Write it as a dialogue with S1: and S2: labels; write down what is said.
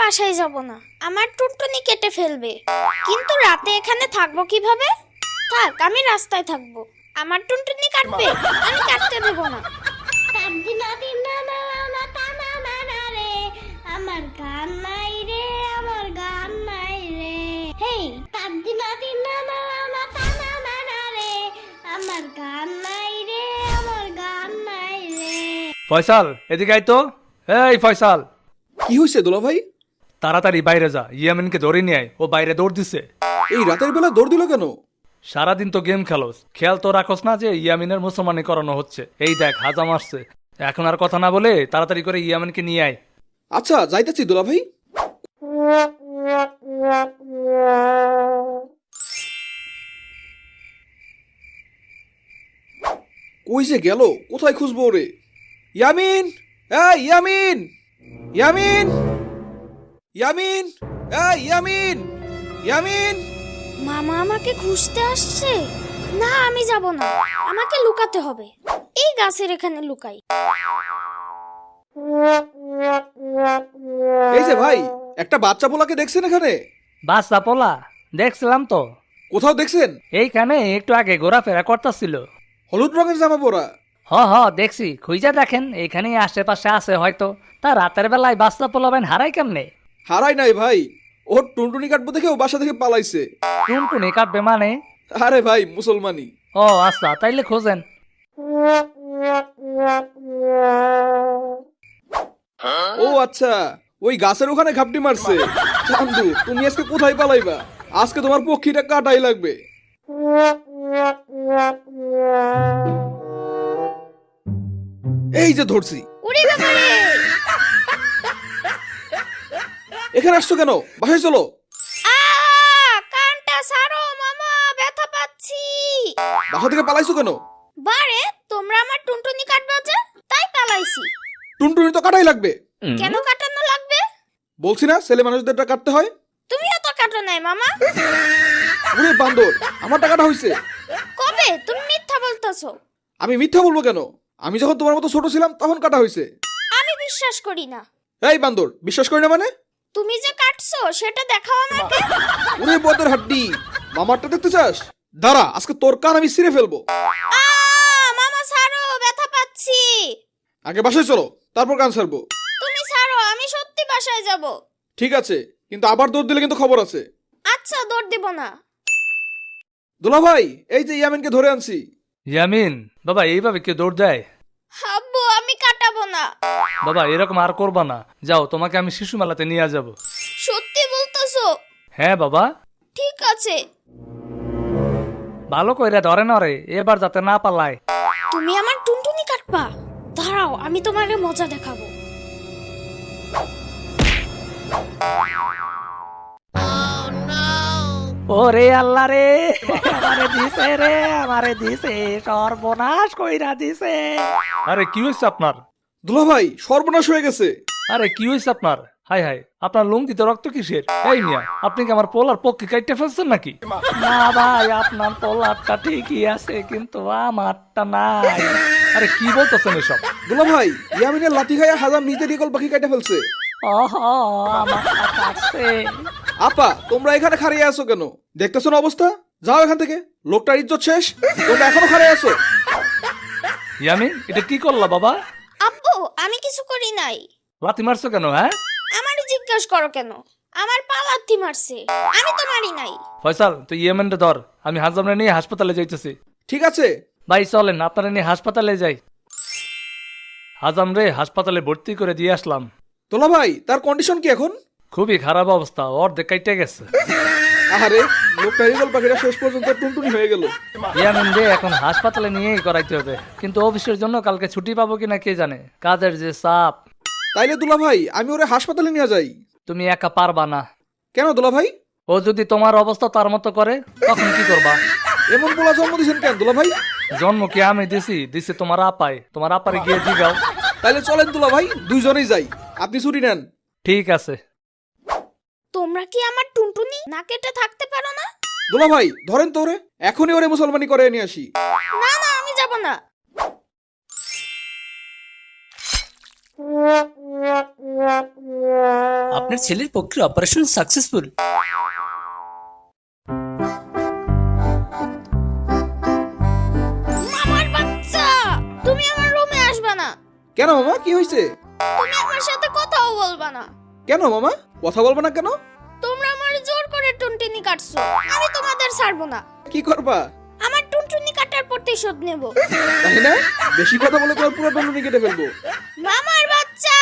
S1: বাসায় যাব না, আমার টুনটুনি কেটে ফেলবে। কিন্তু রাতে এখানে থাকবো কিভাবে? থাক, আমি রাস্তায় থাকবো। আমার টুনটুনি কাটবে, আমি কাটতে দেব না। আমার গান নাই রে, আমার গান নাই রে। হেই তাদিনা দিনা না মাতা না না না রে, আমার গান নাই রে, আমার গান নাই রে।
S2: ফয়সাল, এদিকে আয় তো। এই ফয়সাল,
S3: কি হয়েছে দোলা ভাই?
S2: তাড়াতাড়ি বাইরে যা, ইয়ামিনকে ধরে নিয়ে আয়। ও বাইরে দৌড় দিছে।
S3: এই রাতের বেলা দৌড় দিল কেন?
S2: সারাদিন তো গেম খেলোস, খেয়াল তো রাখোস না যে ইয়ামিনের মুসলমানি করানো হচ্ছে। এই দেখ, হাজাম আসছে। এখন আর কথা না বলে তাড়াতাড়ি করে ইয়ামিনকে নিয়ে আয়।
S3: আচ্ছা যাইতেছি দোলা ভাই। কই যে গেল, কোথায় খুঁজবো রে? ইয়ামিন, এই ইয়ামিন, ইয়ামিন, ইয়ামিন, এই ইয়ামিন, ইয়ামিন।
S1: মামা আমাকে খুঁজতে আসছে। না, আমি যাব না, আমাকে লুকাতে হবে। এই গাছের এখানে লুকাই।
S3: এই যে ভাই, একটা বাচ্চা পোলাকে দেখছেন এখানে?
S2: বাচ্চা পোলা দেখছিলাম তো,
S3: কোথাও দেখছেন?
S2: এইখানে একটু আগে ঘোরাফেরা করতেছিল।
S3: হলুদ রঙের জামা পরা।
S2: হ দেখছি, খুঁজা দেখেন, এইখানেই আশেপাশে আছে হয়তো। তা রাতের বেলায় বাচ্চা পোলাবেন হারাই কেমনে?
S3: হারাই নাই ভাই, ওর টুনটুনি কাটবো দেখে ও বাসা থেকে পালাইছে।
S2: টুনটুনি কাটবে মানে?
S3: আরে ভাই মুসলমানি।
S2: ও আচ্ছা, তাইলে খোঁজেন।
S3: ও আচ্ছা, ওই গাছের ওখানে ঘাপটি মারছে। চান্দু, তুমি আজকে কোথায় পালাইবা? আজকে তোমার পক্ষীটা কাটাই লাগবে। এই যে ধরছি।
S1: উড়ে বাবারে!
S3: এখানে আসছো কেন? বাসায় চলো।
S1: কানটা ছাড়ো মামা, ব্যথা পাচ্ছি।
S3: বাসা থেকে পালাইছো কেন?
S1: বারে, তোমরা আমার টুনটুনি কাটবা যে, তাই পালাইছি।
S3: টুনটুনি তো কাটাই লাগবে।
S1: কেন কাটানো লাগবে?
S3: বলছি না ছেলে মানুষদেরটা কাটতে হয়।
S1: তুমিও তো কাটো নাই মামা।
S3: ওরে বান্দর, আমার টাকাটা হইছে।
S1: কবে? তুমি মিথ্যা বলতেছো।
S3: আমি মিথ্যা বলবো কেন? আমি যখন তোমার মতো ছোট ছিলাম তখন কাটা হইছে।
S1: আমি বিশ্বাস করি না।
S3: এই বান্দর, বিশ্বাস করি না মানে?
S1: তুমি যে কাটছো সেটা দেখাও আমাকে।
S3: ওরে বদের হাড্ডি, মামারটা দেখতে চাস? দাঁড়া, আজকে তোর কান আমি ছিঁড়ে ফেলবো।
S1: মামা ছাড়ো, ব্যথা পাচ্ছি।
S3: আগে বাসায় চলো, তারপর কান ছাড়বো।
S1: তুমি ছাড়ো, আমি সত্যি বাসায় যাব।
S3: ঠিক আছে, কিন্তু আবার দৌড় দিলে কিন্তু খবর আছে।
S1: আচ্ছা, দৌড় দিব না।
S3: দুলা ভাই, এই যে ইয়ামিনকে ধরে আনছি।
S2: ইয়ামিন, বাবা এইভাবে কেউ দৌড় দেয়?
S1: আব্বু, আমি কাটাবো না।
S2: বাবা এরকম আর করবা না। যাও, তোমাকে আমি শিশু মেলাতে নিয়ে যাব।
S1: সত্যি বলতেছো?
S2: হ্যাঁ বাবা।
S1: ঠিক আছে।
S2: ভালো কইরা ধরে না রে, এবার যাতে না পালায়।
S1: তুমি আমার টুনটুনি কাটবা? দাঁড়াও, আমি তোমারে মজা দেখাবো।
S2: ওরে আল্লাহ রে, আমারে দিছে রে, আমারে দিছে, সর্বনাশ কইরা দিছে। আরে কি হইছে আপনার?
S3: দুলা ভাই, সর্বনাশ হয়ে গেছে।
S2: আরে কি হইছে আপনার? হাই হাই, আপনার লুঙ্গিতে রক্ত কিসের? এই মিয়া, আপনি কি আমার পোলার পক্ষে কাইটে ফেলছেন নাকি? না ভাই, আপনার পোলারটা ঠিকই আছে, কিন্তু আমারটা নাই। আরে কি বলতেছেন এসব?
S3: দুলা ভাই, ইয়ামিনের লাঠি খাইয়া হাজার নিজের ইগল পাখি কাটে ফেলছে।
S2: ওহ, আমারটা কাটছে।
S3: আপা, তোমরা এখানে খাড়িয়ে আছো কেন? দেখতেছো না অবস্থা? যাও এখান থেকে, লোকটার ইজ্জত শেষ। তোমরা এখনো খাড়িয়ে আছো?
S2: ইয়ামিন, এটা কি করলা বাবা?
S1: আব্বু, আমি কিছু করি নাই।
S2: লাথি মারছো কেন? হ্যাঁ,
S1: আমারে জিজ্ঞাসা করো কেন? আমার পা লাথি মারছে, আমি তো মারি নাই।
S2: ফয়সাল, তুই ইয়ামিনটা ধর, আমি হাজামরে নিয়ে হাসপাতালে যাইতেছি।
S3: ঠিক আছে।
S2: ভাই চলেন, আপনারা নিয়ে হাসপাতালে যাই। হাজাম রে হাসপাতালে ভর্তি করে দিয়ে আসলাম।
S3: দুলা ভাই, তার কন্ডিশন কি এখন?
S2: খুবই খারাপ অবস্থা, অর্ধেক কাইটে গেছে।
S3: আরে, লোকটার ইগল পাখিটা শেষ পর্যন্ত টুনটুনি হয়ে গেল।
S2: ইয়ামিন রে এখন হাসপাতালে নিয়েই করাইতে হবে, কিন্তু অফিসের জন্য কালকে ছুটি পাবো কিনা কে জানে, কাজের যে চাপ।
S3: তাইলে দুলা ভাই, আমি ওরে হাসপাতালে নিয়ে যাই।
S2: তুমি একা পারবা না।
S3: কেন দুলা ভাই?
S2: ও যদি তোমার অবস্থা তার মতো করে, তখন কি করবা?
S3: এমন পোলা জন্ম দিয়েছেন কেন দুলা ভাই?
S2: জন্ম কি আমি দিছি তোমার আপায়। তোমার আপারে গিয়ে জিগাও।
S3: তাইলে চলেন দুলা ভাই, দুইজনেই যাই। আপনি ছুটি নেন।
S2: ঠিক আছে।
S1: তোমরা কি আমার টুনটুনি না কেটে থাকতে পারো না?
S3: দুলা ভাই, ধরেন তো ওরে, এখনই ওরে মুসলমানি করে নিয়ে আসি।
S1: না না, আমি যাব না।
S4: আপনার ছেলের পক্ষের অপারেশন সাকসেসফুল।
S1: মামার বাচ্চা, তুমি আমার রুমে আসবে না।
S3: কেন মামা, কি হয়েছে?
S1: তুমি আমার সাথে কথাও বলবা না।
S3: কেন মামা, কথা বলবো না কেন?
S1: তোমরা আমার জোর করে টুনটুনি কাটছো, আমি তোমাদের ছাড়বো না।
S3: কি করবা?
S1: আমার টুনটুনি কাটার প্রতিশোধ নেব।
S3: তাই না? বেশি কথা বলে তোমার পুরো টুনটুনি কেটে ফেলবো।
S1: মামার বাচ্চা।